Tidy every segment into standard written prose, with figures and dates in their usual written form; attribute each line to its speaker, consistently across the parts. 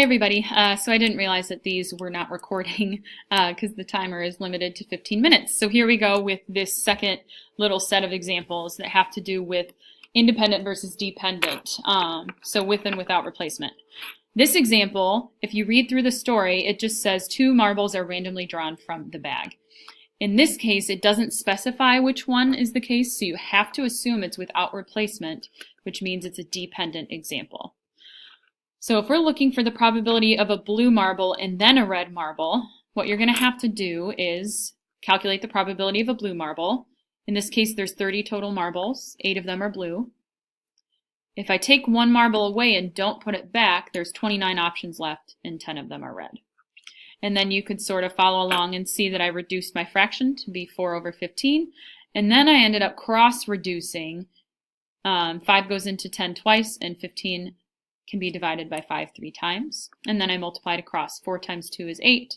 Speaker 1: Hi everybody. So I didn't realize that these were not recording because the timer is limited to 15 minutes. So here we go with this second little set of examples that have to do with independent versus dependent. So with and without replacement. This example, if you read through the story, it just says 2 marbles are randomly drawn from the bag. In this case, it doesn't specify which one is the case, so you have to assume it's without replacement, which means it's a dependent example. So if we're looking for the probability of a blue marble and then a red marble, what you're going to have to do is calculate the probability of a blue marble. In this case, there's 30 total marbles. 8 of them are blue. If I take 1 marble away and don't put it back, there's 29 options left and 10 of them are red. And then you could sort of follow along and see that I reduced my fraction to be 4/15. And then I ended up cross-reducing. 5 goes into 10 twice, and 15 can be divided by 5 3 times. And then I multiplied across. 4 times 2 is 8.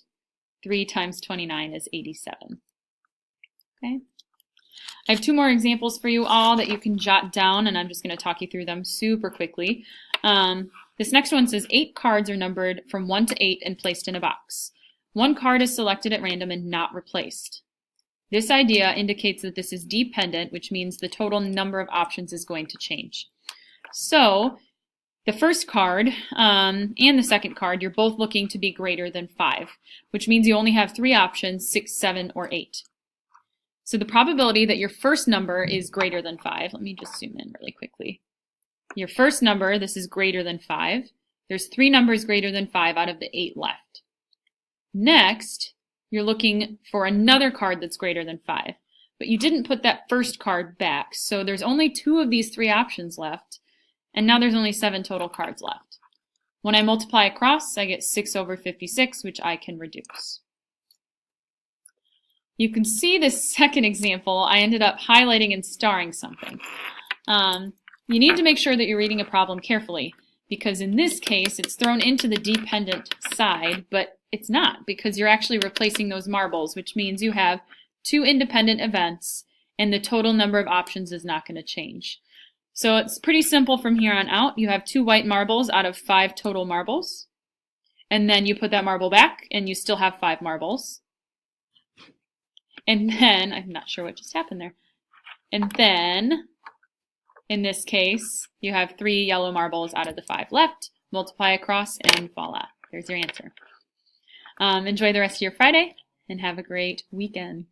Speaker 1: 3 times 29 is 87. Okay. I have 2 more examples for you all that you can jot down, and I'm just going to talk you through them super quickly. This next one says 8 cards are numbered from 1 to 8 and placed in a box. 1 card is selected at random and not replaced. This idea indicates that this is dependent, which means the total number of options is going to change. So the first card and the second card, you're both looking to be greater than 5, which means you only have 3 options, 6, 7, or 8. So the probability that your first number is greater than 5, let me just zoom in really quickly. Your first number, this is greater than 5. There's 3 numbers greater than 5 out of the 8 left. Next, you're looking for another card that's greater than 5, but you didn't put that first card back, so there's only 2 of these 3 options left, and now there's only 7 total cards left. When I multiply across, I get 6/56, which I can reduce. You can see this second example, I ended up highlighting and starring something. You need to make sure that you're reading a problem carefully, because in this case, it's thrown into the dependent side, but it's not, because you're actually replacing those marbles, which means you have 2 independent events, and the total number of options is not going to change. So it's pretty simple from here on out. You have 2 white marbles out of 5 total marbles, and then you put that marble back, and you still have 5 marbles. And then, I'm not sure what just happened there. And then, in this case, you have 3 yellow marbles out of the 5 left, multiply across, and voila, there's your answer. Enjoy the rest of your Friday, and have a great weekend.